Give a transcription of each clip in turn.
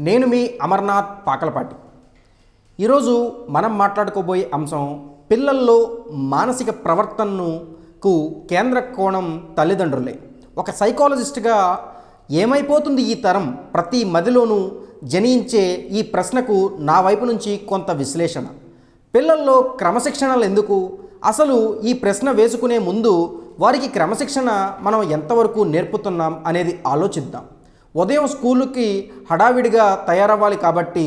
నేను మీ అమర్నాథ్ పాకలపాటి. ఈరోజు మనం మాట్లాడుకోబోయే అంశం పిల్లల్లో మానసిక ప్రవర్తనకు కేంద్ర కోణం తల్లిదండ్రులే. ఒక సైకాలజిస్ట్గా ఏమైపోతుంది ఈ తరం ప్రతి మదిలోనూ జనించే ఈ ప్రశ్నకు నా వైపు నుంచి కొంత విశ్లేషణ. పిల్లల్లో క్రమశిక్షణలు ఎందుకు? అసలు ఈ ప్రశ్న వేసుకునే ముందు వారికి క్రమశిక్షణ మనం ఎంతవరకు నేర్పుతున్నాం అనేది ఆలోచిద్దాం. ఉదయం స్కూలుకి హడావిడిగా తయారవ్వాలి కాబట్టి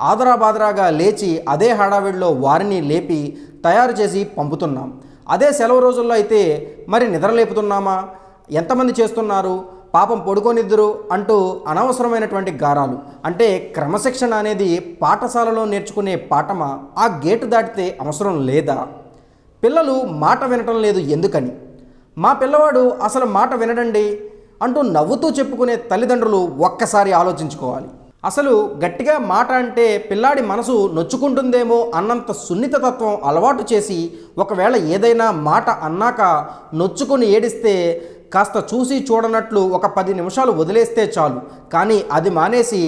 ఆదరాబాదరాగా లేచి అదే హడావిడిలో వారిని లేపి తయారు చేసి పంపుతున్నాం. అదే సెలవు రోజుల్లో అయితే మరి నిద్రలేపుతున్నామా? ఎంతమంది చేస్తున్నారు? పాపం పడుకోనిద్దరు అంటూ అనవసరమైనటువంటి గారాలు. అంటే క్రమశిక్షణ అనేది పాఠశాలలో నేర్చుకునే పాఠమా? ఆ గేటు దాటితే అవసరం లేదా? పిల్లలు మాట వినటం లేదు ఎందుకని? మా పిల్లవాడు అసలు మాట వినడండి అంటూ నవ్వుతూ చెప్పుకునే తల్లిదండ్రులు ఒక్కసారి ఆలోచించుకోవాలి. అసలు గట్టిగా మాట అంటే పిల్లాడి మనసు నొచ్చుకుంటుందేమో అన్నంత సున్నితత్వం అలవాటు చేసి ఒకవేళ ఏదైనా మాట అన్నాక నొచ్చుకొని ఏడిస్తే కాస్త చూసి చూడనట్లు ఒక 10 నిమిషాలు వదిలేస్తే చాలు. కానీ అది మానేసి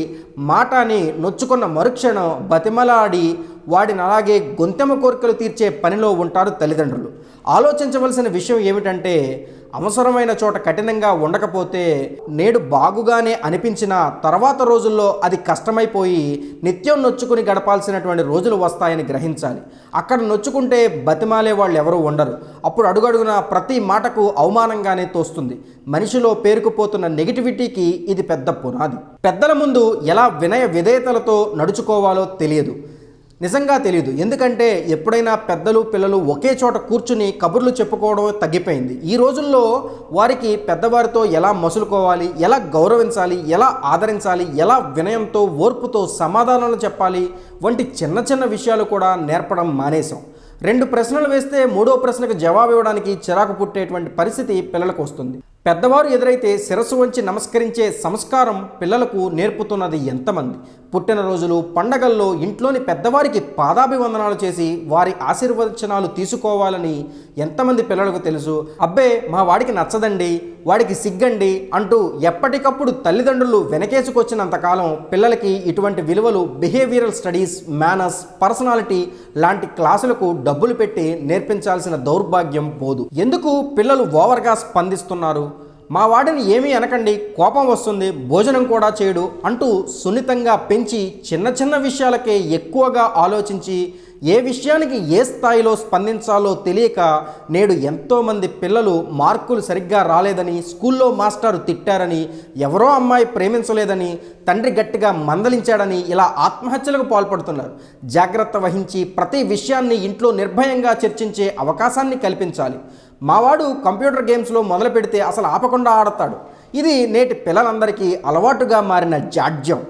మాటని నొచ్చుకున్న మరుక్షణం బతిమలాడి వాడిని అలాగే గొంతెమ కోరికలు తీర్చే పనిలో ఉంటారు తల్లిదండ్రులు. ఆలోచించవలసిన విషయం ఏమిటంటే అవసరమైన చోట కఠినంగా ఉండకపోతే నేడు బాగుగానే అనిపించిన తర్వాత రోజుల్లో అది కష్టమైపోయి నిత్యం నొచ్చుకుని గడపాల్సినటువంటి రోజులు వస్తాయని గ్రహించాలి. అక్కడ నొచ్చుకుంటే బతిమాలే వాళ్ళు ఎవరూ ఉండరు. అప్పుడు అడుగడుగున ప్రతి మాటకు అవమానంగానే తోస్తుంది. మనిషిలో పేరుకుపోతున్న నెగిటివిటీకి ఇది పెద్ద పునాది. పెద్దల ముందు ఎలా వినయ విధేయతలతో నడుచుకోవాలో తెలియదు, నిజంగా తెలియదు. ఎందుకంటే ఎప్పుడైనా పెద్దలు పిల్లలు ఒకే చోట కూర్చుని కబుర్లు చెప్పుకోవడం తగ్గిపోయింది. ఈ రోజుల్లో వారికి పెద్దవారితో ఎలా మసులుకోవాలి, ఎలా గౌరవించాలి, ఎలా ఆదరించాలి, ఎలా వినయంతో ఓర్పుతో సమాధానాలు చెప్పాలి వంటి చిన్న చిన్న విషయాలు కూడా నేర్పడం మానేశాం. 2 ప్రశ్నలు వేస్తే 3వ ప్రశ్నకు జవాబు ఇవ్వడానికి చిరాకు పుట్టేటువంటి పరిస్థితి పిల్లలకు వస్తుంది. పెద్దవారు ఎదురైతే శిరస్సు వంచి నమస్కరించే సంస్కారం పిల్లలకు నేర్పుతున్నది ఎంతమంది? పుట్టినరోజులు పండగల్లో ఇంట్లోని పెద్దవారికి పాదాభివందనాలు చేసి వారి ఆశీర్వచనాలు తీసుకోవాలని ఎంతమంది పిల్లలకు తెలుసు? అబ్బే మా వాడికి నచ్చదండి, వాడికి సిగ్గండి అంటూ ఎప్పటికప్పుడు తల్లిదండ్రులు వెనకేసుకొచ్చినంతకాలం పిల్లలకి ఇటువంటి విలువలు, బిహేవియరల్ స్టడీస్, మేనర్స్, పర్సనాలిటీ లాంటి క్లాసులకు డబ్బులు పెట్టి నేర్పించాల్సిన దౌర్భాగ్యం పోదు. ఎందుకు పిల్లలు ఓవర్గా స్పందిస్తున్నారు? మా వాడిని ఏమీ అనకండి, కోపం వస్తుంది, భోజనం కూడా చేయడు అంటూ సున్నితంగా పెంచి చిన్న చిన్న విషయాలకే ఎక్కువగా ఆలోచించి ఏ విషయానికి ఏ స్థాయిలో స్పందించాలో తెలియక నేడు ఎంతోమంది పిల్లలు మార్కులు సరిగ్గా రాలేదని, స్కూల్లో మాస్టారు తిట్టారని, ఎవరో అమ్మాయి ప్రేమించలేదని, తండ్రి గట్టిగా మందలించాడని ఇలా ఆత్మహత్యలకు పాల్పడుతున్నారు. జాగ్రత్త వహించి ప్రతి విషయాన్ని ఇంట్లో నిర్భయంగా చర్చించే అవకాశాన్ని కల్పించాలి. మావాడు కంప్యూటర్ గేమ్స్లో మొదలు పెడితే అసలు ఆపకుండా ఆడతాడు. ఇది నేటి పిల్లలందరికీ అలవాటుగా మారిన జాడ్యం.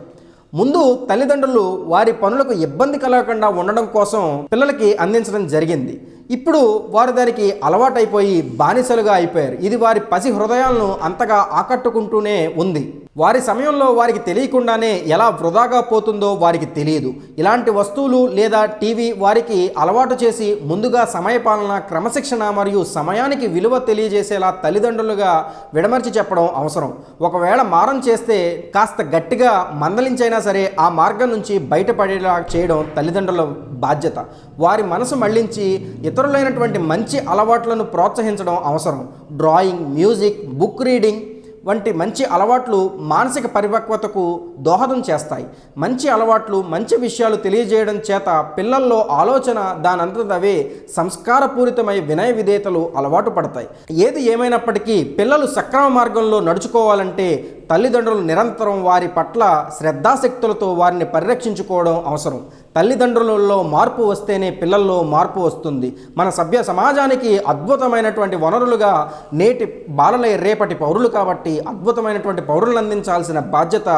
ముందు తల్లిదండ్రులు వారి పనులకు ఇబ్బంది కలగకుండా ఉండడం కోసం పిల్లలకి అందించడం జరిగింది. ఇప్పుడు వారు దానికి అలవాటైపోయి బానిసలుగా అయిపోయారు. ఇది వారి పసి హృదయాలను అంతగా ఆకట్టుకుంటూనే ఉంది. వారి సమయంలో వారికి తెలియకుండానే ఎలా వృధాగా పోతుందో వారికి తెలియదు. ఇలాంటి వస్తువులు లేదా టీవీ వారికి అలవాటు చేసి ముందుగా సమయపాలన, క్రమశిక్షణ మరియు సమయానికి విలువ తెలియజేసేలా తల్లిదండ్రులుగా విడమర్చి చెప్పడం అవసరం. ఒకవేళ మారం చేస్తే కాస్త గట్టిగా మందలించైనా సరే ఆ మార్గం నుంచి బయటపడేలా చేయడం తల్లిదండ్రుల బాధ్యత. వారి మనసు మళ్లించి ఇతరులైనటువంటి మంచి అలవాట్లను ప్రోత్సహించడం అవసరం. డ్రాయింగ్, మ్యూజిక్, బుక్ రీడింగ్ వంటి మంచి అలవాట్లు మానసిక పరిపక్వతకు దోహదం చేస్తాయి. మంచి అలవాట్లు, మంచి విషయాలు తెలియజేయడం చేత పిల్లల్లో ఆలోచన దానంతటవే సంస్కారపూరితమై వినయ విధేయతలు అలవాటు పడతాయి. ఏది ఏమైనప్పటికీ పిల్లలు సక్రమ మార్గంలో నడుచుకోవాలంటే తల్లిదండ్రులు నిరంతరం వారి పట్ల శ్రద్ధాశక్తులతో వారిని పరిరక్షించుకోవడం అవసరం. తల్లిదండ్రులలో మార్పు వస్తేనే పిల్లల్లో మార్పు వస్తుంది. మన సభ్య సమాజానికి అద్భుతమైనటువంటి వనరులుగా నేటి బాలలే రేపటి పౌరులు కాబట్టి అద్భుతమైనటువంటి పౌరులను అందించాల్సిన బాధ్యత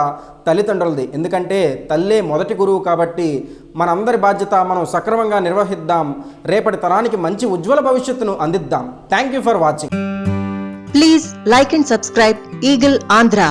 తల్లిదండ్రులది. ఎందుకంటే తల్లే మొదటి గురువు కాబట్టి మనందరి బాధ్యత మనం సక్రమంగా నిర్వహిద్దాం. రేపటి తరానికి మంచి ఉజ్వల భవిష్యత్తును అందిద్దాం. Thank you for watching. Please like and subscribe Eagle Andhra.